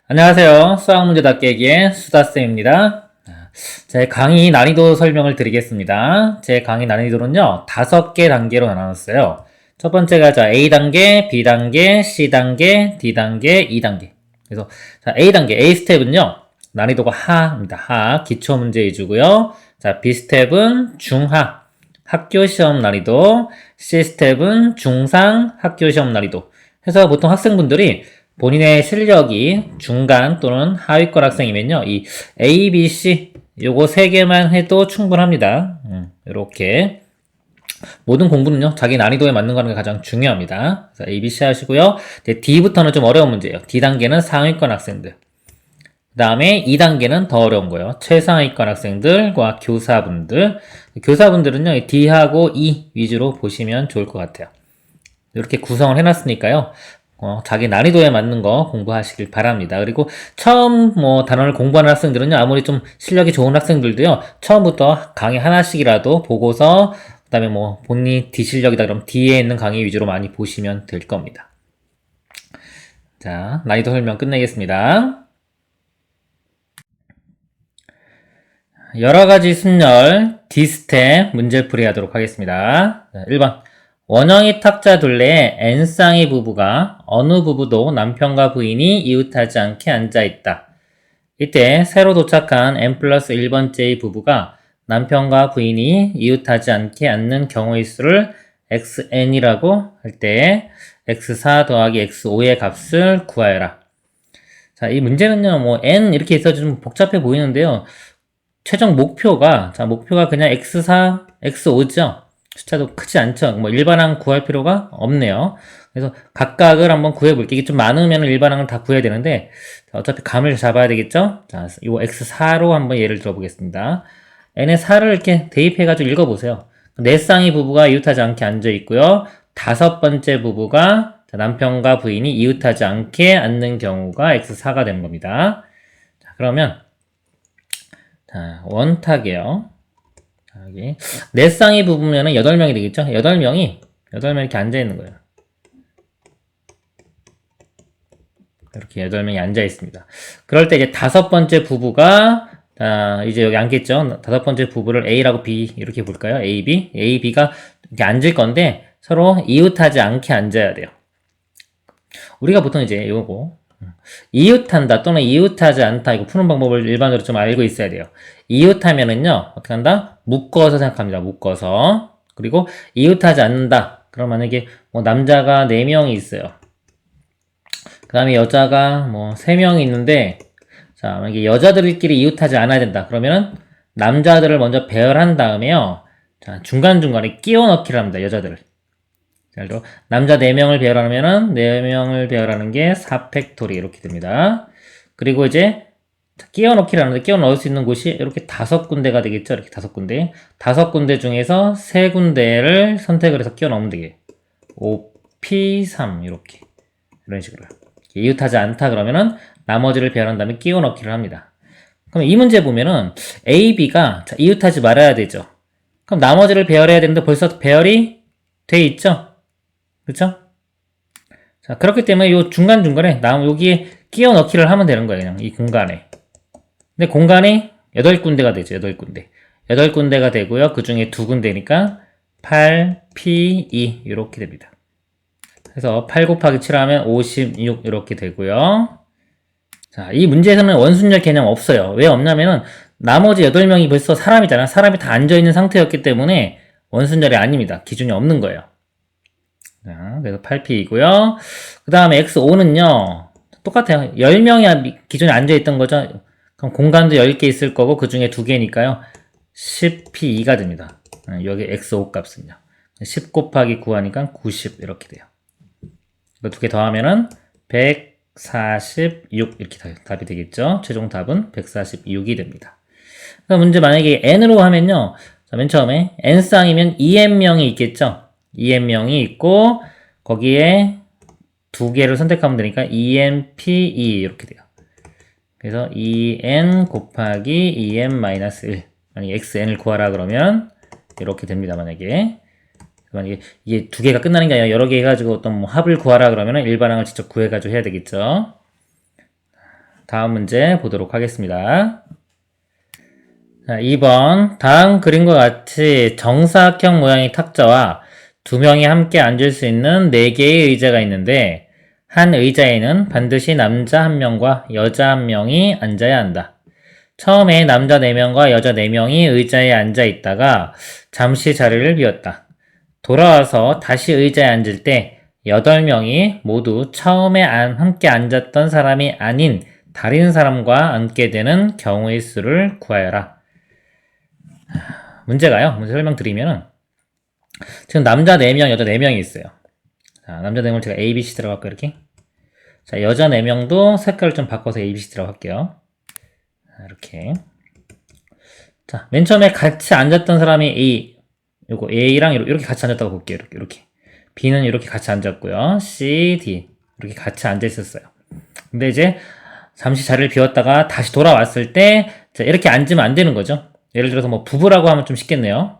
안녕하세요. 수학문제답 깨기의 수다쌤입니다. 제 강의 난이도 설명을 드리겠습니다. 제 강의 난이도는요, 5개 단계로 나눴어요. 첫 번째가 A단계, B단계, C단계, D단계, E단계. 그래서 A단계, A 스텝은요, 난이도가 하입니다. 하, 기초문제 위주고요. B 스텝은 중하, 학교시험 난이도, C 스텝은 중상, 학교시험 난이도. 해서 보통 학생분들이 본인의 실력이 중간 또는 하위권 학생이면요, 이 A, B, C 요거 3개만 해도 충분합니다. 이렇게 모든 공부는요, 자기 난이도에 맞는 거는 게 가장 중요합니다. 그래서 A, B, C 하시고요. 이제 D부터는 좀 어려운 문제예요. D단계는 상위권 학생들. 그 다음에 2단계는 더 어려운 거예요. 최상위권 학생들과 교사분들. 교사분들은요, D하고 E 위주로 보시면 좋을 것 같아요. 이렇게 구성을 해놨으니까요. 자기 난이도에 맞는 거 공부하시길 바랍니다. 그리고 처음 단원을 공부하는 학생들은요, 아무리 좀 실력이 좋은 학생들도요, 처음부터 강의 하나씩이라도 보고서, 그 다음에 본인이 D 실력이다 그럼 D에 있는 강의 위주로 많이 보시면 될 겁니다. 자, 난이도 설명 끝내겠습니다. 여러가지 순열 D스텝 문제풀이 하도록 하겠습니다. 1번. 원형이 탁자 둘레에 N쌍의 부부가 어느 부부도 남편과 부인이 이웃하지 않게 앉아있다. 이때 새로 도착한 N 플러스 1번째의 부부가 남편과 부인이 이웃하지 않게 앉는 경우의 수를 XN이라고 할 때 X4 더하기 X5의 값을 구하여라. 자, 이 문제는요, N 이렇게 있어서 좀 복잡해 보이는데요. 최종 목표가 그냥 X4, X5죠. 숫자도 크지 않죠. 일반항 구할 필요가 없네요. 그래서 각각을 한번 구해볼게요. 이게 좀 많으면 일반항을 다 구해야 되는데, 어차피 감을 잡아야 되겠죠? 자, 이거 X4로 한번 예를 들어보겠습니다. N의 4를 이렇게 대입해가지고 읽어보세요. 네 쌍의 부부가 이웃하지 않게 앉아있고요. 5번째 부부가 남편과 부인이 이웃하지 않게 앉는 경우가 X4가 된 겁니다. 자, 그러면 원탁이에요. 여기 네 쌍의 부부면은 8명이 되겠죠? 8명이 이렇게 앉아있는 거예요. 이렇게 8명이 앉아있습니다. 그럴 때 이제 5번째 부부가, 이제 여기 앉겠죠? 5번째 부부를 A라고 B 이렇게 볼까요? A, B. A, B가 이렇게 앉을 건데 서로 이웃하지 않게 앉아야 돼요. 우리가 보통 이제 요거 이웃한다 또는 이웃하지 않다 이거 푸는 방법을 일반적으로 좀 알고 있어야 돼요. 이웃하면은요 어떻게 한다? 묶어서 생각합니다. 묶어서. 그리고 이웃하지 않는다. 그럼 만약에 남자가 4명이 있어요. 그 다음에 여자가 3명이 있는데, 자 만약에 여자들끼리 이웃하지 않아야 된다. 그러면은 남자들을 먼저 배열한 다음에요. 자 중간중간에 끼워 넣기를 합니다. 여자들을. 남자 4명을 배열하면은 4명을 배열하는 게 4팩토리 이렇게 됩니다. 그리고 이제 끼워 넣기를 하는데 끼워 넣을 수 있는 곳이 이렇게 5군데가 되겠죠. 이렇게 5군데. 5군데 중에서 3군데를 선택을 해서 끼워 넣으면 되게 5P3 이렇게 이런 식으로. 이웃하지 않다 그러면은 나머지를 배열한 다음에 끼워 넣기를 합니다. 그럼 이 문제 보면은 A, B가 이웃하지 말아야 되죠. 그럼 나머지를 배열해야 되는데 벌써 배열이 돼 있죠. 그쵸? 자, 그렇기 때문에 요 중간중간에 여기에 끼워 넣기를 하면 되는 거예요. 그냥 이 공간에. 근데 공간이 8군데가 되죠. 8군데. 8군데가 되고요. 그 중에 2군데니까 8, P, 2 이렇게 됩니다. 그래서 8 곱하기 7 하면 56 이렇게 되고요. 자, 이 문제에서는 원순열 개념 없어요. 왜 없냐면은 나머지 8명이 벌써 사람이잖아. 사람이 다 앉아있는 상태였기 때문에 원순열이 아닙니다. 기준이 없는 거예요. 자, 그래서 8P이고요. 그 다음에 X5는요. 똑같아요. 10명이 기존에 앉아있던 거죠. 그럼 공간도 10개 있을 거고 그 중에 2개니까요. 10P2가 됩니다. 여기 X5 값은요. 10 곱하기 9 하니까 90 이렇게 돼요. 이거 2개 더하면은 146 이렇게 답이 되겠죠. 최종 답은 146이 됩니다. 그래서 문제 만약에 N으로 하면요. 자, 맨 처음에 N쌍이면 EN명이 있겠죠. EN명이 있고 거기에 2개를 선택하면 되니까 ENPE 이렇게 돼요. 그래서 EN 곱하기 EN-1 만약에 XN을 구하라 그러면 이렇게 됩니다. 만약에 이게 2개가 끝나는 게 아니라 여러 개 해가지고 어떤 합을 구하라 그러면 일반항을 직접 구해가지고 해야 되겠죠. 다음 문제 보도록 하겠습니다. 자, 2번. 다음 그림과 같이 정사각형 모양의 탁자와 두 명이 함께 앉을 수 있는 4개의 의자가 있는데 한 의자에는 반드시 남자 1명과 여자 1명이 앉아야 한다. 처음에 남자 4명과 여자 4명이 의자에 앉아 있다가 잠시 자리를 비웠다. 돌아와서 다시 의자에 앉을 때 8명이 모두 처음에 함께 앉았던 사람이 아닌 다른 사람과 앉게 되는 경우의 수를 구하여라. 문제가요. 문제 설명드리면은 지금 남자 4명, 여자 4명이 있어요. 자, 남자 4명을 제가 A, B, C 들어갈 거예요. 이렇게. 자, 여자 4명도 색깔을 좀 바꿔서 A, B, C 들어갈게요. 자, 이렇게. 자, 맨 처음에 같이 앉았던 사람이 A, 요거 A랑 이렇게 같이 앉았다고 볼게요. 이렇게. B는 이렇게 같이 앉았고요. C, D 이렇게 같이 앉아 있었어요. 근데 이제 잠시 자리를 비웠다가 다시 돌아왔을 때 자, 이렇게 앉으면 안 되는 거죠. 예를 들어서 뭐 부부라고 하면 좀 쉽겠네요.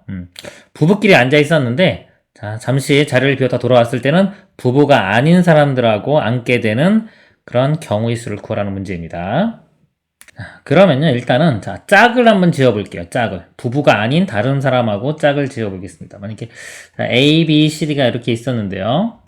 부부끼리 앉아 있었는데 자, 잠시 자리를 비웠다 돌아왔을 때는 부부가 아닌 사람들하고 앉게 되는 그런 경우의 수를 구하라는 문제입니다. 자, 그러면요 일단은 자, 짝을 한번 지어볼게요. 짝을 부부가 아닌 다른 사람하고 짝을 지어보겠습니다. 만약에 자, A, B, C, D가 이렇게 있었는데요.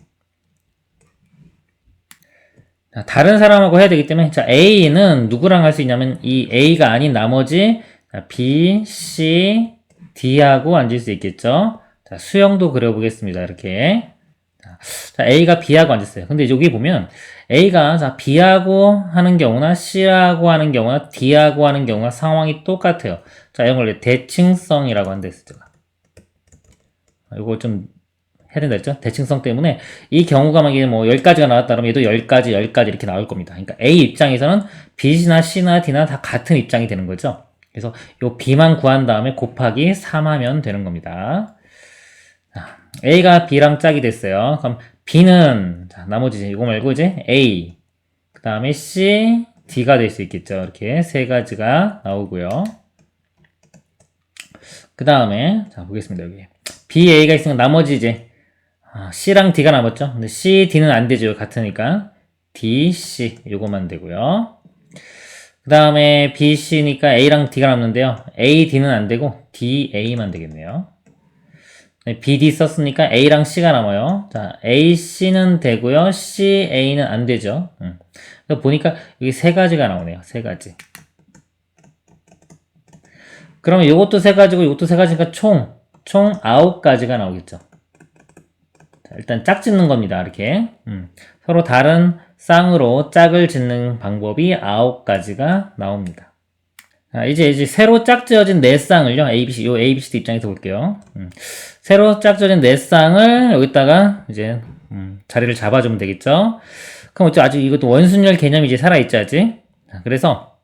자, 다른 사람하고 해야 되기 때문에 자, A는 누구랑 할 수 있냐면 이 A가 아닌 나머지 B, C, D하고 앉을 수 있겠죠. 자, 수형도 그려보겠습니다. 이렇게. 자, A가 B하고 앉았어요. 근데 여기 보면 A가 자, B하고 하는 경우나 C하고 하는 경우나 D하고 하는 경우나 상황이 똑같아요. 자, 이런 걸 대칭성이라고 한다 했을 제가. 이거 좀 해야 된다 했죠? 대칭성 때문에 이 경우가 만약에 뭐 10가지가 나왔다 그러면 얘도 10가지 이렇게 나올 겁니다. 그러니까 A 입장에서는 B나 C나 D나 다 같은 입장이 되는 거죠. 그래서 요 B만 구한 다음에 곱하기 3 하면 되는 겁니다. 자, A가 B랑 짝이 됐어요. 그럼 B는 자, 나머지 이거 말고 이제 A 그 다음에 C, D가 될 수 있겠죠. 이렇게 세 가지가 나오고요. 그 다음에 자 보겠습니다. 여기 B, A가 있으면 나머지 이제 C랑 D가 남았죠. 근데 C, D는 안 되죠. 같으니까 D, C 요거만 되고요. 그 다음에 B, C니까 A랑 D가 남는데요. A, D는 안 되고 D, A만 되겠네요. B, D 썼으니까 A랑 C가 남아요. 자, A, C는 되고요. C, A는 안 되죠. 그래서 보니까 여기 세 가지가 나오네요. 세 가지. 그러면 이것도 세 가지고 이것도 세 가지니까 총 9가지가 나오겠죠. 자, 일단 짝 짓는 겁니다. 이렇게. 서로 다른 쌍으로 짝을 짓는 방법이 9가지가 나옵니다. 자, 이제 새로 짝 지어진 4쌍을요, 요 ABCD 입장에서 볼게요. 새로 짝 지어진 4쌍을 여기다가 이제, 자리를 잡아주면 되겠죠. 그럼 어째 아직 이것도 원순열 개념이 이제 살아있지, 아직. 자, 그래서,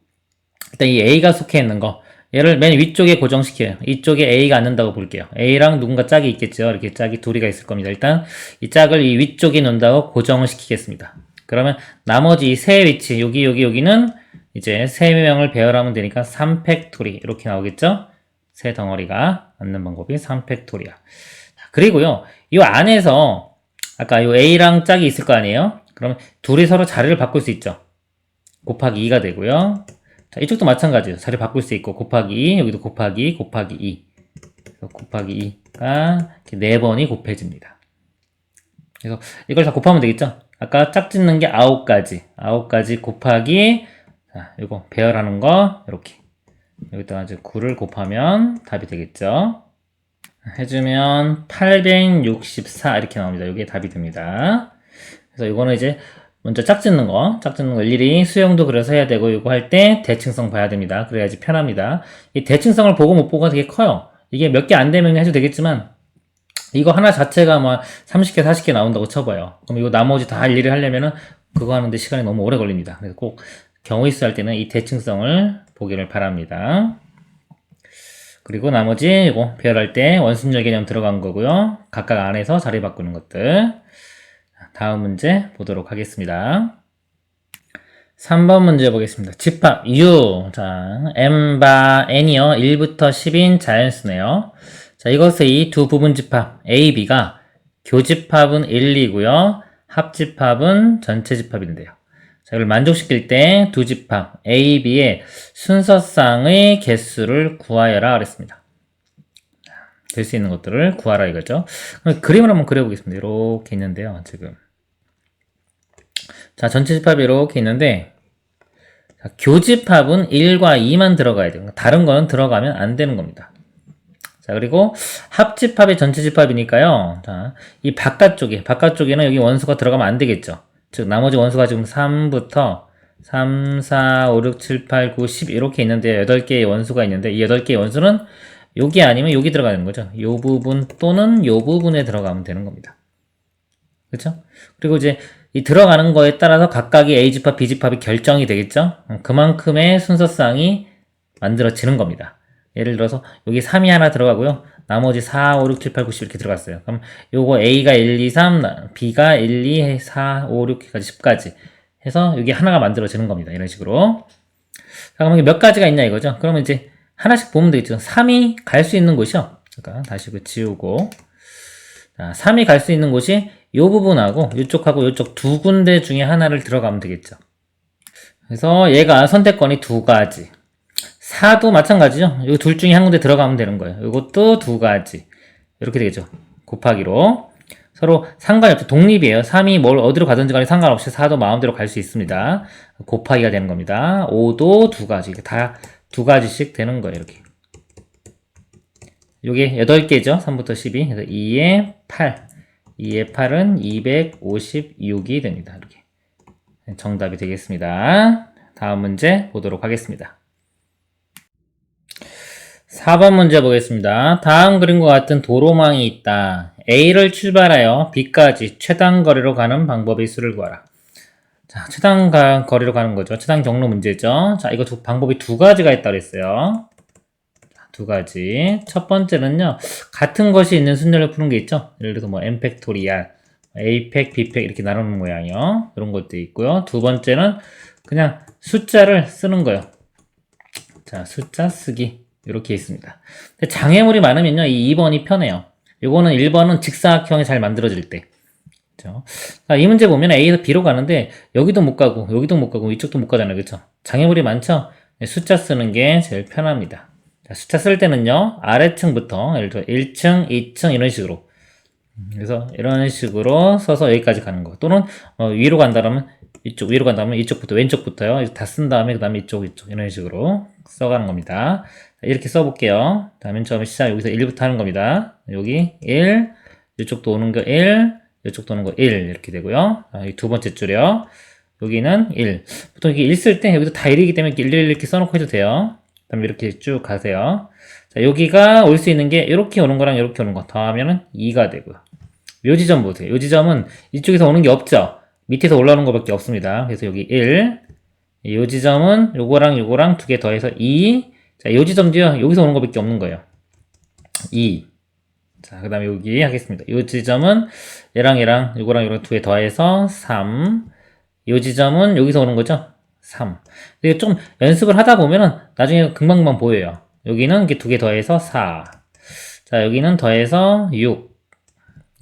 일단 이 A가 속해 있는 거, 얘를 맨 위쪽에 고정시켜요. 이쪽에 A가 앉는다고 볼게요. A랑 누군가 짝이 있겠죠. 이렇게 짝이 둘이가 있을 겁니다. 일단 이 짝을 이 위쪽에 놓는다고 고정을 시키겠습니다. 그러면 나머지 이 세 위치 여기는 이제 3명을 배열하면 되니까 3팩토리 이렇게 나오겠죠. 세 덩어리가 앉는 방법이 3팩토리야. 그리고요 이 안에서 아까 요 A랑 짝이 있을 거 아니에요. 그러면 둘이 서로 자리를 바꿀 수 있죠. 곱하기 2가 되고요. 자, 이쪽도 마찬가지예요. 자리 바꿀 수 있고 곱하기 2 여기도 곱하기 2 그래서 곱하기 2가 이렇게 4번이 곱해집니다. 그래서 이걸 다 곱하면 되겠죠. 아까 짝 짓는 게 9가지 곱하기 자, 이거 배열하는 거 이렇게 여기다가 이제 9를 곱하면 답이 되겠죠. 해주면 864 이렇게 나옵니다. 이게 답이 됩니다. 그래서 이거는 이제 먼저 짝 짓는 거 일일이 수형도 그려서 해야 되고 이거 할 때 대칭성 봐야 됩니다. 그래야지 편합니다. 이 대칭성을 보고 못 보고가 되게 커요. 이게 몇 개 안 되면 해도 되겠지만 이거 하나 자체가 막 30개 40개 나온다고 쳐봐요. 그럼 이거 나머지 다 일일이 하려면은 그거 하는데 시간이 너무 오래 걸립니다. 그래서 꼭 경우의 수 할 때는 이 대칭성을 보기를 바랍니다. 그리고 나머지 이거 배열할 때 원순열 개념 들어간 거고요. 각각 안에서 자리 바꾸는 것들. 다음 문제 보도록 하겠습니다. 3번 문제 보겠습니다. 집합 U. 자, M바 N이요. 1부터 10인 자연수네요. 자, 이것의 이 두 부분 집합 A, B가 교집합은 1, 2고요. 합집합은 전체 집합인데요. 자, 이걸 만족시킬 때 두 집합 A, B의 순서쌍의 개수를 구하여라 그랬습니다. 될 수 있는 것들을 구하라 이거죠. 그럼 그림을 한번 그려보겠습니다. 이렇게 있는데요. 지금 자, 전체 집합이 이렇게 있는데 자, 교집합은 1과 2만 들어가야 돼요. 다른 거는 들어가면 안 되는 겁니다. 자, 그리고 합집합이 전체 집합이니까요. 자, 이 바깥쪽에는 여기 원수가 들어가면 안 되겠죠. 즉, 나머지 원수가 지금 3부터 3, 4, 5, 6, 7, 8, 9, 10 이렇게 있는데 8개의 원수가 있는데 이 8개의 원수는 여기 아니면 여기 들어가는 거죠. 요 부분 또는 요 부분에 들어가면 되는 겁니다. 그렇죠? 그리고 이제 이 들어가는 거에 따라서 각각의 A집합, B집합이 결정이 되겠죠? 그만큼의 순서쌍이 만들어지는 겁니다. 예를 들어서 여기 3이 하나 들어가고요. 나머지 4, 5, 6, 7, 8, 9, 10 이렇게 들어갔어요. 그럼 요거 A가 1, 2, 3, B가 1, 2, 4, 5, 6까지 10까지 해서 여기 하나가 만들어지는 겁니다. 이런 식으로. 자, 그럼 이게 몇 가지가 있냐 이거죠? 그러면 이제 하나씩 보면 되겠죠. 3이 갈 수 있는 곳이요. 잠깐 다시 지우고. 자, 3이 갈 수 있는 곳이 이 부분하고 이쪽하고 이쪽 두 군데 중에 하나를 들어가면 되겠죠. 그래서 얘가 선택권이 두 가지. 4도 마찬가지죠. 이 둘 중에 한 군데 들어가면 되는 거예요. 이것도 두 가지. 이렇게 되겠죠. 곱하기로. 서로 상관이 없죠. 독립이에요. 3이 뭘 어디로 가든지 간에 상관없이 4도 마음대로 갈 수 있습니다. 곱하기가 되는 겁니다. 5도 두 가지. 다 두 가지씩 되는 거예요. 이렇게. 요게 8개죠. 3부터 12. 그래서 2에 8. 2의 8은 256이 됩니다. 이렇게. 정답이 되겠습니다. 다음 문제 보도록 하겠습니다. 4번 문제 보겠습니다. 다음 그림과 같은 도로망이 있다. A를 출발하여 B까지 최단 거리로 가는 방법의 수를 구하라. 자, 최단 거리로 가는 거죠. 최단 경로 문제죠. 자, 이거 방법이 두 가지가 있다고 그랬어요. 두 가지. 첫 번째는요, 같은 것이 있는 순열을 푸는 게 있죠. 예를 들어서 뭐 M팩토리알, A팩, B팩 이렇게 나누는 모양이요. 이런 것도 있고요. 두 번째는 그냥 숫자를 쓰는 거예요. 자, 숫자 쓰기. 이렇게 있습니다. 근데 장애물이 많으면요, 이 2번이 편해요. 요거는 1번은 직사각형이 잘 만들어질 때. 그렇죠? 자, 이 문제 보면 A에서 B로 가는데 여기도 못 가고 여기도 못 가고 이쪽도 못 가잖아요. 그렇죠? 장애물이 많죠? 숫자 쓰는 게 제일 편합니다. 자, 숫자 쓸 때는요, 아래층부터, 예를 들어 1층, 2층, 이런 식으로. 그래서 이런 식으로 써서 여기까지 가는 거. 또는, 위로 간다면, 위로 간다면 이쪽부터, 왼쪽부터요. 다 쓴 다음에, 그 다음에 이쪽, 이런 식으로 써가는 겁니다. 자, 이렇게 써볼게요. 자, 맨 처음에 시작, 여기서 1부터 하는 겁니다. 여기 1, 이쪽도 오는 거 1, 이쪽도 오는 거 1, 이렇게 되고요. 자, 이 두 번째 줄이요. 여기는 1. 보통 이게 1 쓸 때 여기도 다 1이기 때문에 1, 1 이렇게 써놓고 해도 돼요. 그럼 이렇게 쭉 가세요. 자, 여기가 올 수 있는 게 이렇게 오는 거랑 이렇게 오는 거 더하면은 2가 되고요. 요 지점 보세요. 요 지점은 이쪽에서 오는 게 없죠. 밑에서 올라오는 거밖에 없습니다. 그래서 여기 1. 요 지점은 요거랑 두 개 더해서 2. 자, 요 지점도요. 여기서 오는 거밖에 없는 거예요. 2. 자, 그 다음에 여기 하겠습니다. 요 지점은 얘랑 요거랑 두 개 더해서 3. 요 지점은 여기서 오는 거죠. 3. 이게 좀 연습을 하다 보면은 나중에 금방금방 보여요. 여기는 이렇게 두 개 더해서 4. 자, 여기는 더해서 6.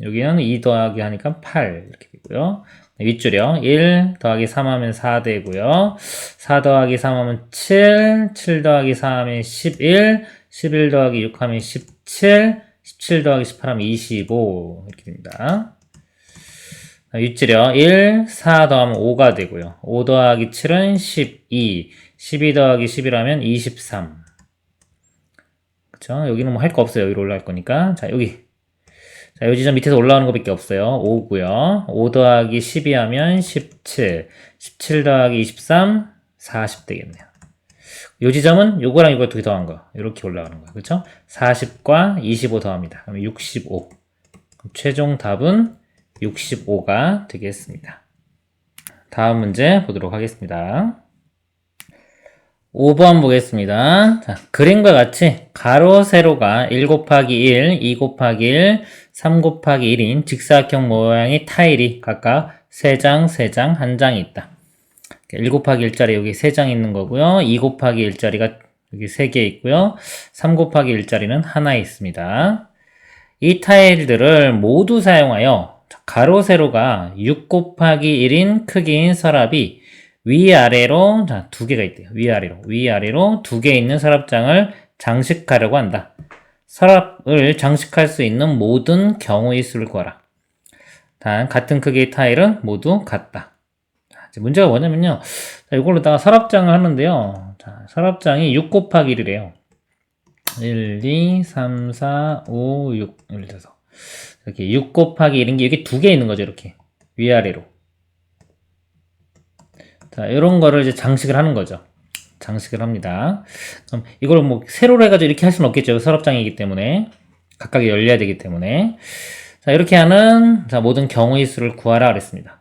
여기는 2 더하기 하니까 8. 이렇게 되고요. 윗줄이요. 1 더하기 3 하면 4 되고요. 4 더하기 3 하면 7. 7 더하기 4 하면 11. 11 더하기 6 하면 17. 17 더하기 18 하면 25. 이렇게 됩니다. 윗줄이요. 1, 4 더하면 5가 되고요. 5 더하기 7은 12. 12 더하기 11하면 23. 그쵸? 여기는 뭐 할 거 없어요. 여기로 올라갈 거니까. 자, 여기. 자, 요 지점 밑에서 올라오는 거 밖에 없어요. 5고요. 5 더하기 12 하면 17. 17 더하기 23, 40 되겠네요. 요 지점은 요거랑 요거 두 개 더한 거. 이렇게 올라가는 거예요. 그쵸? 40과 25 더합니다. 그러면 65. 최종 답은 65가 되겠습니다. 다음 문제 보도록 하겠습니다. 5번 보겠습니다. 자, 그림과 같이 가로, 세로가 1 곱하기 1, 2 곱하기 1, 3 곱하기 1인 직사각형 모양의 타일이 각각 3장, 3장, 1장이 있다. 1 곱하기 1짜리 여기 3장 있는 거고요. 2 곱하기 1짜리가 여기 3개 있고요. 3 곱하기 1짜리는 하나 있습니다. 이 타일들을 모두 사용하여 가로, 세로가 6 곱하기 1인 크기인 서랍이 위아래로, 자, 두 개가 있대요. 위아래로 두 개 있는 서랍장을 장식하려고 한다. 서랍을 장식할 수 있는 모든 경우의 수를 구하라. 단, 같은 크기의 타일은 모두 같다. 자, 이제 문제가 뭐냐면요. 자, 이걸로다가 서랍장을 하는데요. 자, 서랍장이 6 곱하기 1이래요. 1, 2, 3, 4, 5, 6. 예를 들어서. 이렇게 6 곱하기 1인 게 여기 두 개 있는 거죠. 이렇게. 위아래로. 자, 이런 거를 이제 장식을 하는 거죠. 장식을 합니다. 그럼 이걸 뭐 세로로 해가지고 이렇게 할 수는 없겠죠. 서랍장이기 때문에. 각각이 열려야 되기 때문에. 자, 이렇게 하는, 자, 모든 경우의 수를 구하라 그랬습니다.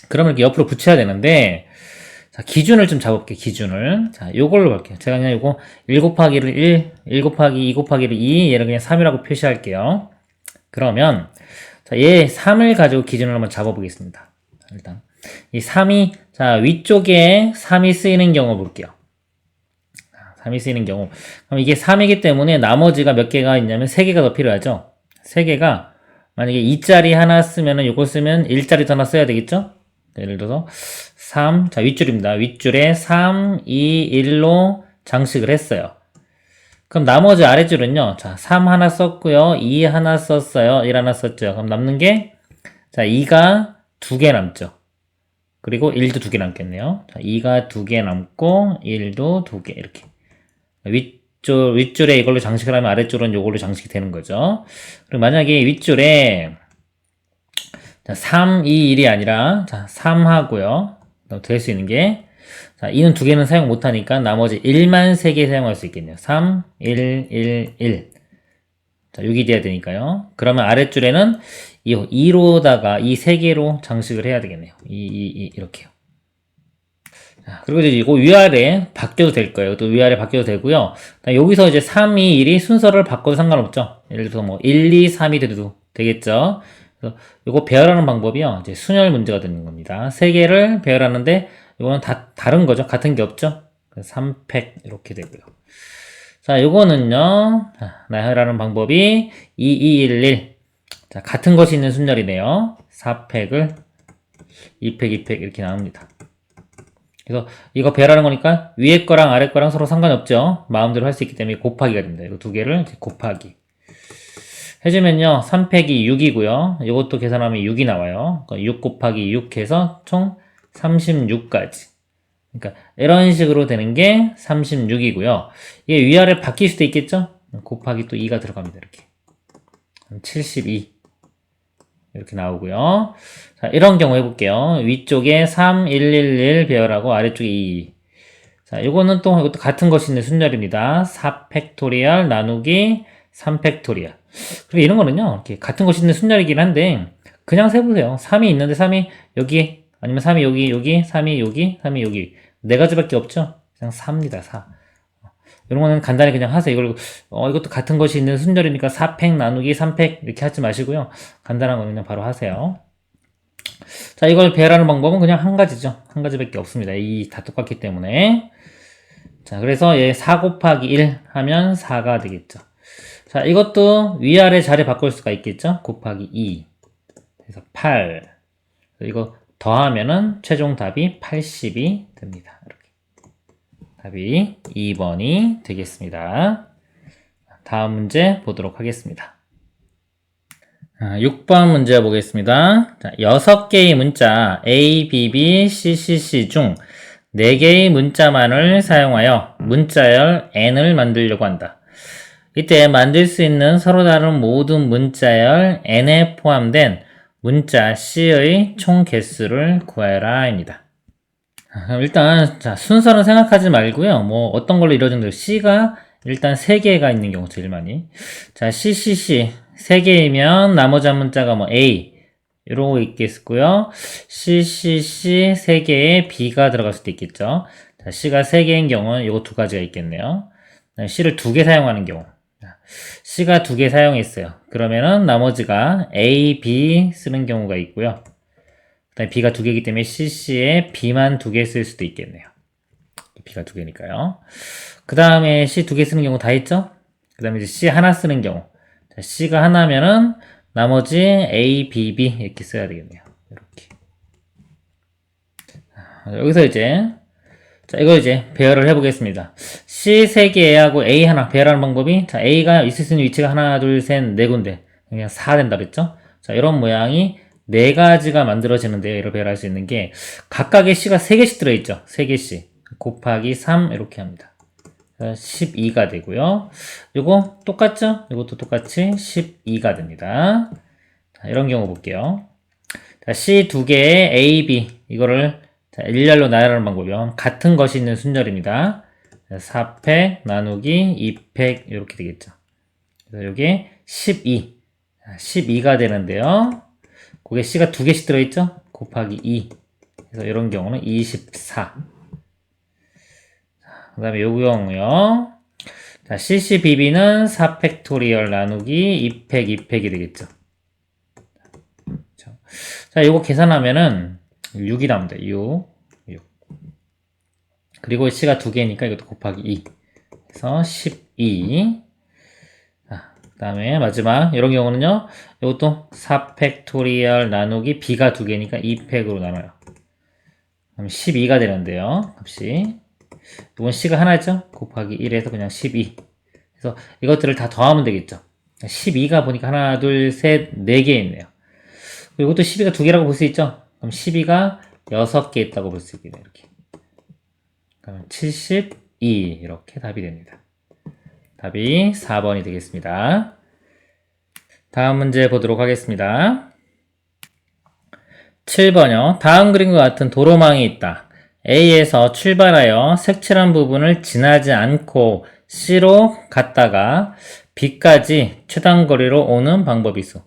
그러면 이렇게 옆으로 붙여야 되는데, 자, 기준을 좀 잡아볼게요. 기준을. 자, 요걸로 볼게요. 제가 그냥 요거 1 곱하기를 1 곱하기 2 곱하기를 2, 얘를 그냥 3이라고 표시할게요. 그러면, 자, 얘 3을 가지고 기준을 한번 잡아보겠습니다. 일단. 이 3이, 자, 위쪽에 3이 쓰이는 경우 볼게요. 3이 쓰이는 경우. 그럼 이게 3이기 때문에 나머지가 몇 개가 있냐면 3개가 더 필요하죠? 3개가, 만약에 2짜리 하나 쓰면은 요거 쓰면 1짜리도 하나 써야 되겠죠? 예를 들어서 3, 자, 윗줄입니다. 윗줄에 3, 2, 1로 장식을 했어요. 그럼 나머지 아랫줄은요. 자, 3 하나 썼고요. 2 하나 썼어요. 1 하나 썼죠. 그럼 남는 게, 자, 2가 2개 남죠. 그리고 1도 2개 남겠네요. 자, 2가 2개 남고 1도 2개 이렇게. 윗줄에 이걸로 장식을 하면 아랫줄은 이걸로 장식이 되는 거죠. 그리고 만약에 윗줄에 자, 3, 2, 1이 아니라 자, 3 하고요. 될 수 있는 게 자, 2는 2개는 사용 못하니까 나머지 1만 3개 사용할 수 있겠네요. 3, 1, 1, 1. 자, 6이 돼야 되니까요. 그러면 아랫줄에는 이 2로다가 이 3개로 장식을 해야 되겠네요. 2, 이렇게요. 자, 그리고 이제 이거 위아래 바뀌어도 될 거예요. 또 위아래 바뀌어도 되고요. 여기서 이제 3, 2, 1이 순서를 바꿔도 상관없죠. 예를 들어서 뭐 1, 2, 3이 돼도 되겠죠. 그래서 이거 배열하는 방법이요. 이제 순열 문제가 되는 겁니다. 3개를 배열하는데 이거는 다 다른 거죠. 같은 게 없죠. 3팩 이렇게 되고요. 자, 요거는요. 나열하는 방법이 2, 2, 1, 1. 자, 같은 것이 있는 순열이네요. 4팩을 2팩, 2팩 이렇게 나옵니다. 그래서 이거 배열하는 거니까 위에 거랑 아래 거랑 서로 상관없죠. 마음대로 할 수 있기 때문에 곱하기가 됩니다. 이거 두 개를 곱하기 해주면요. 3팩이 6이고요. 이것도 계산하면 6이 나와요. 그러니까 6 곱하기 6 해서 총 36까지. 그러니까 이런 식으로 되는 게 36이고요. 이게 위아래 바뀔 수도 있겠죠? 곱하기 또 2가 들어갑니다. 이렇게. 72. 이렇게 나오고요. 자, 이런 경우 해볼게요. 위쪽에 3, 1, 1, 1 배열하고 아래쪽에 2. 자, 이것도 같은 것이 있는 순열입니다. 4팩토리얼 나누기 3팩토리얼. 그리고 이런 거는요, 이렇게 같은 것이 있는 순열이긴 한데, 그냥 세보세요. 3이 있는데 3이 여기, 아니면 3이 여기, 3이 여기, 3이 여기. 네 가지밖에 없죠? 그냥 4입니다, 4. 이런 거는 간단히 그냥 하세요. 이것도 같은 것이 있는 순열이니까 4팩 나누기 3팩 이렇게 하지 마시고요. 간단한 거 그냥 바로 하세요. 자, 이걸 배열하는 방법은 그냥 한 가지죠. 한 가지밖에 없습니다. 이 다 똑같기 때문에. 자, 그래서 얘 4 곱하기 1 하면 4가 되겠죠. 자, 이것도 위아래 자리 바꿀 수가 있겠죠. 곱하기 2. 그래서 8. 이거 더하면은 최종 답이 80이 됩니다. 이렇게. 답이 2번이 되겠습니다. 다음 문제 보도록 하겠습니다. 6번 문제 보겠습니다. 자, 6개의 문자 A, B, B, C, C, C 중 4개의 문자만을 사용하여 문자열 n을 만들려고 한다. 이때 만들 수 있는 서로 다른 모든 문자열 n에 포함된 문자 C의 총 개수를 구해라 입니다. 그럼 일단 자, 순서는 생각하지 말고요. 뭐 어떤 걸로 이루어진다. C가 일단 3개가 있는 경우 제일 많이. 자, C, C, C 3개이면 나머지 한 문자가 뭐 A 이러고 있겠고요. C, C, C 3개에 B가 들어갈 수도 있겠죠. 자, C가 3개인 경우는 이거 두 가지가 있겠네요. C를 2개 사용하는 경우. C가 2개 사용했어요. 그러면은 나머지가 A, B 쓰는 경우가 있고요. 그다음에 B가 2개이기 때문에 CC에 B만 2개 쓸 수도 있겠네요. B가 2개니까요. 그 다음에 C 2개 쓰는 경우 다 있죠? 그 다음에 이제 C 하나 쓰는 경우. 자, C가 하나면은 나머지 A, B, B 이렇게 써야 되겠네요. 이렇게. 여기서 이제 자, 이거 이제 배열을 해보겠습니다. C 3개 A하고 A 하나 배열하는 방법이, 자, A가 있을 수 있는 위치가 하나, 둘, 셋, 네 군데. 그냥 4 된다 그랬죠? 자, 이런 모양이 네 가지가 만들어지는데요. 이를 배열할 수 있는 게, 각각의 C가 3개씩 들어있죠? 3개씩. 곱하기 3, 이렇게 합니다. 12가 되고요. 요거 똑같죠? 요것도 똑같이 12가 됩니다. 자, 이런 경우 볼게요. 자, C 2개의 A, B. 이거를 자, 일렬로 나열하는 방법이요. 같은 것이 있는 순열입니다. 4팩 나누기 2팩 이렇게 되겠죠. 그래서 이게 12. 12가 되는데요. 그게 C가 2개씩 들어있죠? 곱하기 2. 그래서 이런 경우는 24. 그 다음에 요 경우요. 자, CCBB는 4팩토리얼 나누기 2팩 2팩이 되겠죠. 자, 요거 계산하면은 6이 나옵니다. 6. 그리고 C가 2개니까 이것도 곱하기 2. 그래서 12. 그 다음에 마지막 이런 경우는요. 이것도 4팩토리얼 나누기 B가 2개니까 2팩으로 나눠요. 그럼 12가 되는데요. 값이. 이건 C가 하나죠? 곱하기 1에서 그냥 12. 그래서 이것들을 다 더하면 되겠죠. 12가 보니까 하나, 둘, 셋, 4개 있네요. 이것도 12가 2개라고 볼 수 있죠? 그럼 12가 6개 있다고 볼 수 있겠네요. 이렇게. 그러면 72 이렇게 답이 됩니다. 답이 4번이 되겠습니다. 다음 문제 보도록 하겠습니다. 7번이요. 다음 그림과 같은 도로망이 있다. A에서 출발하여 색칠한 부분을 지나지 않고 C로 갔다가 B까지 최단 거리로 오는 방법이 있어.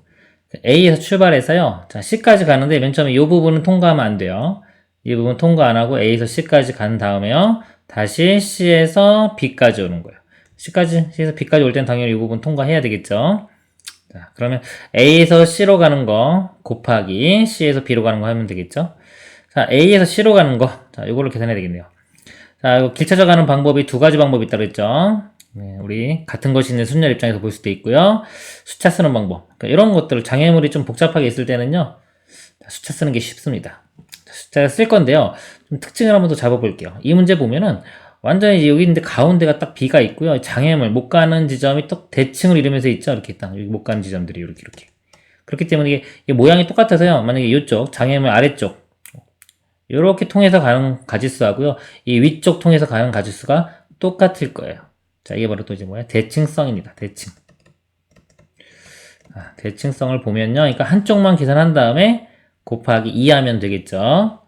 A에서 출발해서요. 자, C까지 가는데 맨 처음에 이 부분은 통과하면 안 돼요. 이 부분 통과 안 하고 A에서 C까지 간 다음에요. 다시 C에서 B까지 오는 거예요. C에서 B까지 올 땐 당연히 이 부분 통과해야 되겠죠. 자, 그러면 A에서 C로 가는 거 곱하기 C에서 B로 가는 거 하면 되겠죠. 자, A에서 C로 가는 거. 자, 이거를 계산해야 되겠네요. 자, 이거 길 찾아가는 방법이 2가지 방법이 있다고 했죠. 네, 우리 같은 것이 있는 순열 입장에서 볼 수도 있고요. 숫자 쓰는 방법. 그러니까 이런 것들, 장애물이 좀 복잡하게 있을 때는요. 숫자 쓰는 게 쉽습니다. 숫자를 쓸 건데요. 좀 특징을 한번 더 잡아볼게요. 이 문제 보면은 완전히 여기 있는데 가운데가 딱 B가 있고요. 장애물, 못 가는 지점이 또 대칭을 이루면서 있죠. 이렇게 딱 여기 못 가는 지점들이 이렇게. 그렇기 때문에 이게 모양이 똑같아서요. 만약에 이쪽, 장애물 아래쪽, 이렇게 통해서 가는 가지수하고요. 이 위쪽 통해서 가는 가지수가 똑같을 거예요. 자, 이게 바로 또 이제 뭐야? 대칭성입니다. 대칭. 대칭성을 보면요. 그러니까 한쪽만 계산한 다음에 곱하기 2 하면 되겠죠.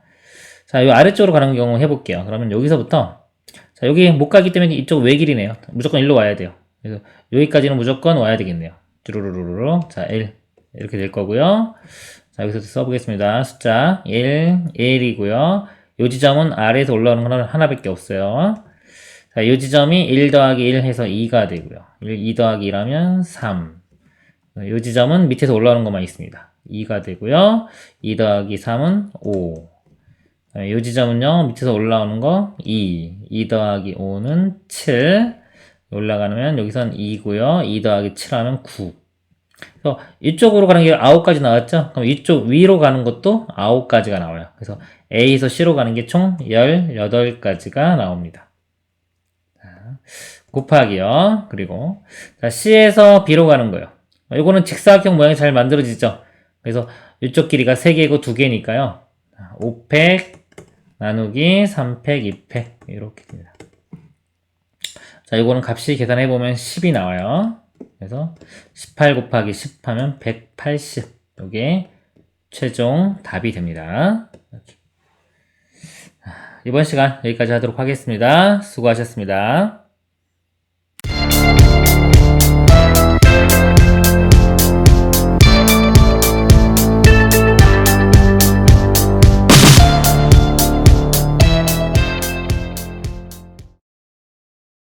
자, 이 아래쪽으로 가는 경우 해볼게요. 그러면 여기서부터, 자, 여기 못 가기 때문에 이쪽 외길이네요. 무조건 일로 와야 돼요. 그래서 여기까지는 무조건 와야 되겠네요. 쭈루루루루. 자, 1. 이렇게 될 거고요. 자, 여기서 써보겠습니다. 숫자 1, 1이고요. 요 지점은 아래에서 올라오는 건 하나밖에 없어요. 자, 요 지점이 1 더하기 1 해서 2가 되고요. 2 더하기 1하면 3. 요 지점은 밑에서 올라오는 것만 있습니다. 2가 되고요. 2 더하기 3은 5. 요 지점은요, 밑에서 올라오는 거 2 더하기 5는 7. 올라가면 여기선 2고요. 2 더하기 7하면 9. 그래서 이쪽으로 가는 게 9가지 나왔죠? 그럼 이쪽 위로 가는 것도 9가지가 나와요. 그래서 A에서 C로 가는 게 총 18가지가 나옵니다. 자, 곱하기요. 그리고 자, C에서 B로 가는 거예요. 이거는 직사각형 모양이 잘 만들어지죠? 그래서 이쪽 길이가 3개고 2개니까요. 5팩 나누기 3팩 2팩 이렇게 됩니다. 자, 이거는 값이 계산해보면 10이 나와요. 그래서 18 곱하기 10 하면 180. 이게 최종 답이 됩니다. 이번 시간 여기까지 하도록 하겠습니다. 수고하셨습니다.